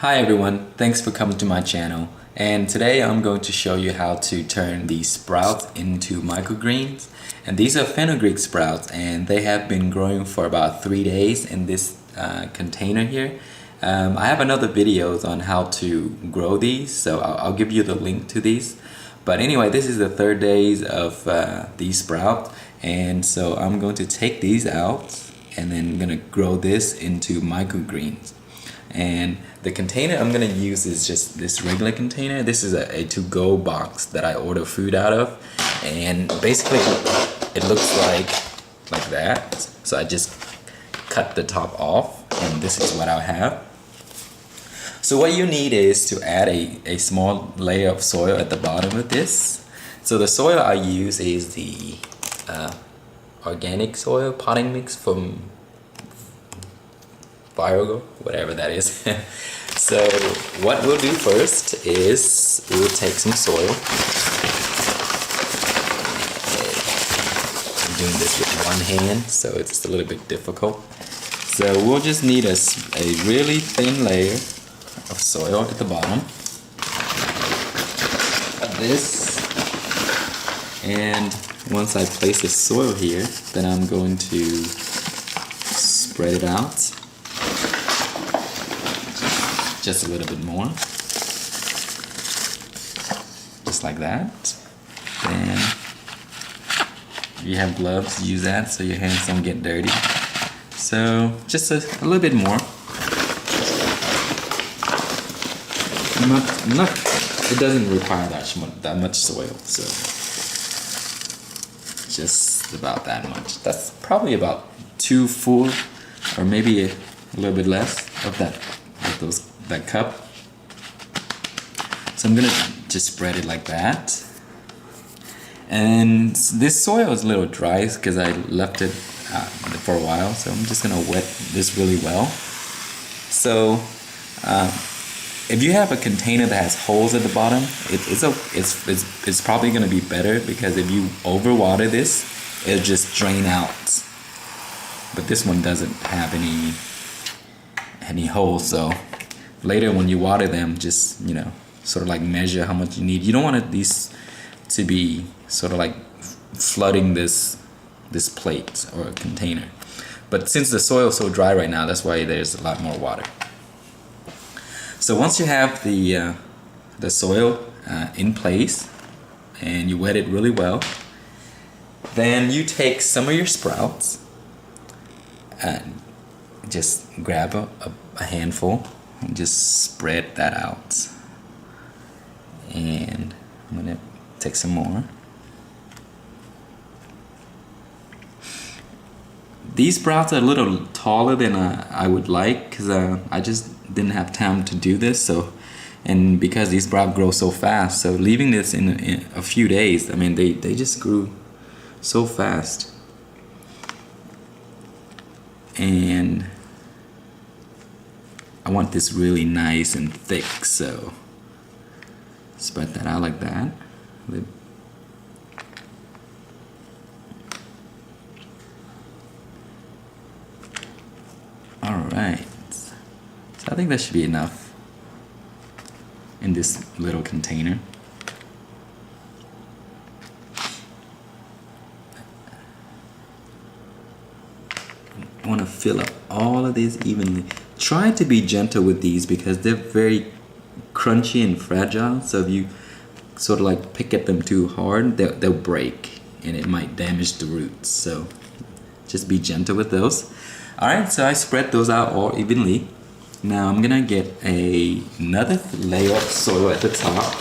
Hi everyone, thanks for coming to my channel, and today I'm going to show you how to turn these sprouts into microgreens. And these are fenugreek sprouts, and they have been growing for about 3 days in this container here. I have another videos on how to grow these, so I'll give you the link to these. But anyway, this is the 3rd days of these sprouts, and so I'm going to take these out and then I'm gonna grow this into microgreens. And the container I'm gonna use is just this regular container. This is a to-go box that I order food out of, and basically it looks like that. So I just cut the top off, and this is what I'll have. So what you need is to add a small layer of soil at the bottom of this. So the soil I use is the organic soil potting mix from Viral, whatever that is. So what we'll do first is we'll take some soil. I'm doing this with one hand, so it's a little bit difficult. So we'll just need a really thin layer of soil at the bottom of this. And once I place the soil here, then I'm going to spread it out just a little bit more, just like that. Then if you have gloves, use that so your hands don't get dirty. So just a little bit more. It doesn't require that much soil, so just about that much. That's probably about 2 full, or maybe a little bit less of that cup. So I'm gonna just spread it like that. And this soil is a little dry because I left it for a while, so I'm just gonna wet this really well. So if you have a container that has holes at the bottom, it's probably gonna be better, because if you overwater this, it'll just drain out. But this one doesn't have any holes, so later when you water them, just sort of like measure how much you need. You don't want these to be sort of like flooding this plate or container. But since the soil is so dry right now, that's why there's a lot more water. So once you have the soil in place and you wet it really well, then you take some of your sprouts and just grab a handful and just spread that out. And I'm gonna take some more. These sprouts are a little taller than I would like, because I just didn't have time to do this. So, and because these sprouts grow so fast, so leaving this in a few days, I mean they just grew so fast. And I want this really nice and thick, so spread that out like that. Alright, so I think that should be enough in this little container. I want to fill up all of these evenly. Try to be gentle with these because they're very crunchy and fragile. So if you sort of like pick at them too hard, they'll break and it might damage the roots. So just be gentle with those. Alright, so I spread those out all evenly. Now I'm gonna get another layer of soil at the top.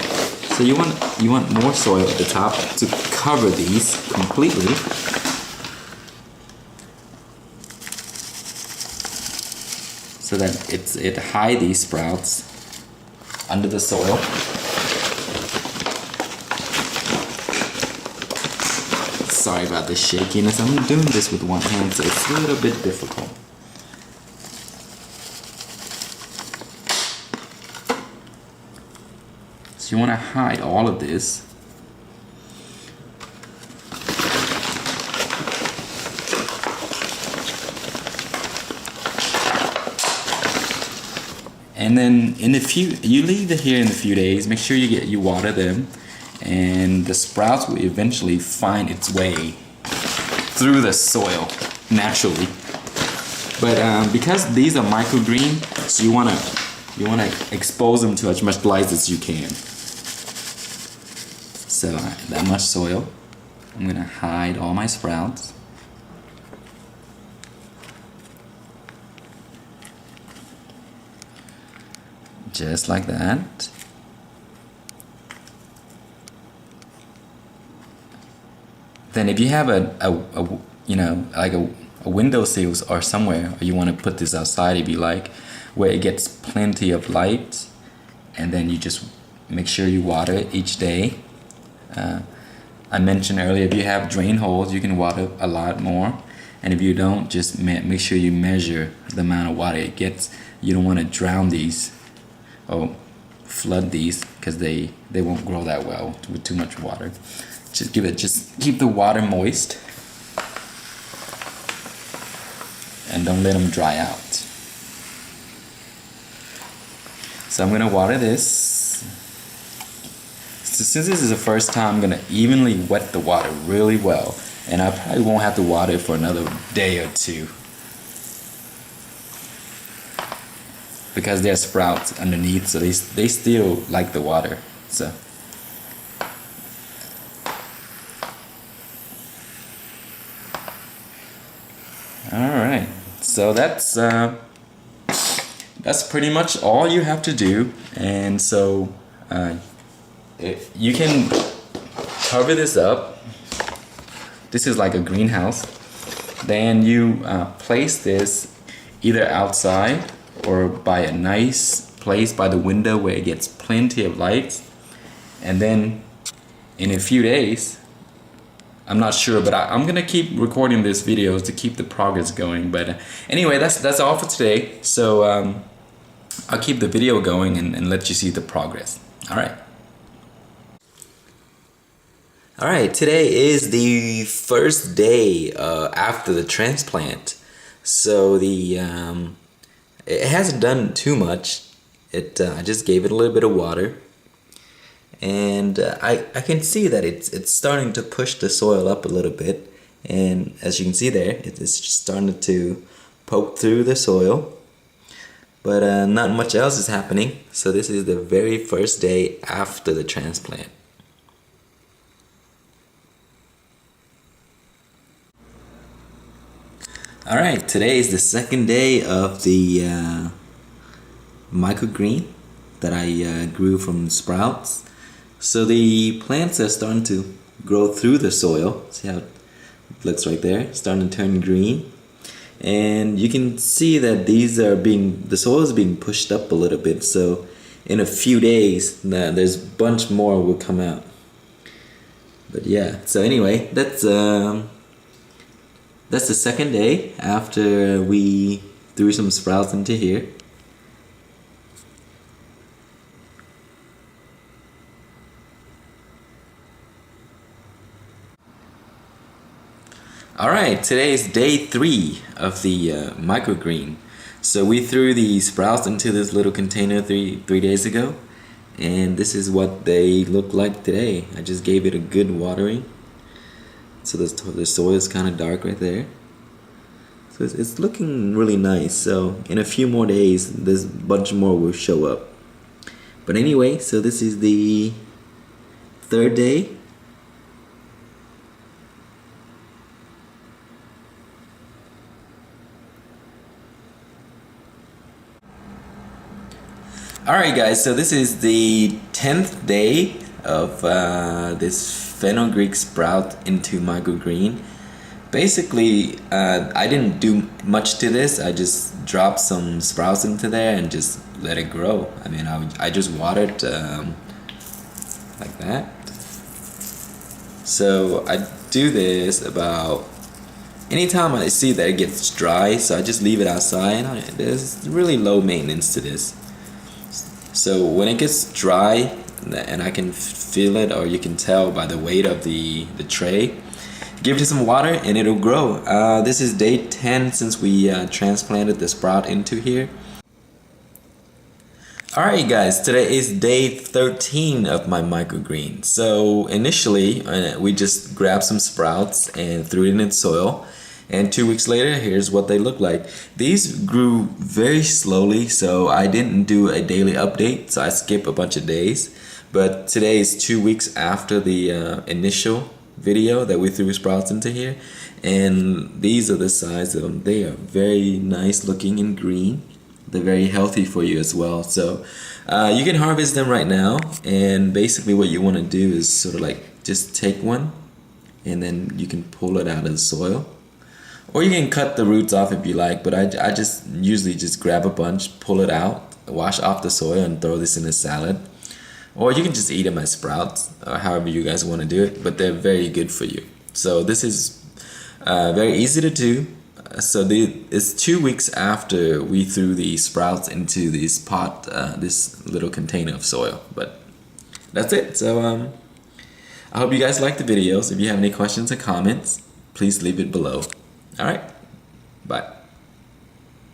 So you want more soil at the top to cover these completely. So that it hide these sprouts under the soil. Sorry about the shakiness. I'm doing this with one hand, so it's a little bit difficult. So you want to hide all of this. And then you leave it here in a few days. Make sure you water them, and the sprouts will eventually find its way through the soil naturally. But because these are microgreen, so you wanna expose them to as much light as you can. So that much soil. I'm gonna hide all my sprouts. Just like that. Then if you have a you know, like a windowsill or somewhere, or you want to put this outside if you like, where it gets plenty of light, and then you just make sure you water it each day. I mentioned earlier, if you have drain holes, you can water a lot more, and if you don't, just make sure you measure the amount of water it gets. You don't want to drown these or flood these, because they won't grow that well with too much water. Just keep the water moist, and don't let them dry out. So I'm gonna water this. So since this is the first time, I'm gonna evenly wet the water really well, and I probably won't have to water it for another day or two, because there's sprouts underneath, so they still like the water. So alright, so that's pretty much all you have to do. And so you can cover this up. This is like a greenhouse. Then you place this either outside or by a nice place by the window where it gets plenty of light. And then in a few days, I'm not sure, but I'm gonna keep recording these videos to keep the progress going. But anyway, that's all for today. So I'll keep the video going and let you see the progress. Alright, today is the first day after the transplant. So it hasn't done too much. I just gave it a little bit of water. And I can see that it's starting to push the soil up a little bit, and as you can see there, it's starting to poke through the soil, but not much else is happening. So this is the very first day after the transplant. Alright, today is the second day of the microgreen that I grew from sprouts. So the plants are starting to grow through the soil. See how it looks right there? Starting to turn green. And you can see that the soil is being pushed up a little bit. So in a few days, there's a bunch more will come out. But yeah, so anyway, that's the second day after we threw some sprouts into here. Alright, today is day 3 of the microgreen. So we threw the sprouts into this little container three days ago, and this is what they look like today. I just gave it a good watering. So the soil is kind of dark right there. So it's looking really nice. So in a few more days, this bunch more will show up. But anyway, so this is the third day. Alright guys, so this is the 10th day of this Fenugreek sprout into microgreen. Basically, I didn't do much to this. I just dropped some sprouts into there and just let it grow. I mean, I just watered like that. So I do this about anytime I see that it gets dry, so I just leave it outside. There's really low maintenance to this. So when it gets dry, and I can feel it, or you can tell by the weight of the tray, give it some water and it'll grow. This is day 10 since we transplanted the sprout into here. Alright guys, today is day 13 of my microgreen. So initially we just grabbed some sprouts and threw it in the soil, and 2 weeks later here's what they look like. These grew very slowly, so I didn't do a daily update, so I skipped a bunch of days. But today is 2 weeks after the initial video that we threw sprouts into here, and these are the size of them. They are very nice looking and green. They're very healthy for you as well. So you can harvest them right now, and basically what you want to do is sort of like just take one and then you can pull it out of the soil, or you can cut the roots off if you like, but I just usually just grab a bunch, pull it out, wash off the soil, and throw this in a salad. Or you can just eat them as sprouts, or however you guys want to do it, but they're very good for you. So this is very easy to do. So it's 2 weeks after we threw the sprouts into this pot, this little container of soil. But that's it. So I hope you guys like the videos. If you have any questions or comments, please leave it below. Alright, bye.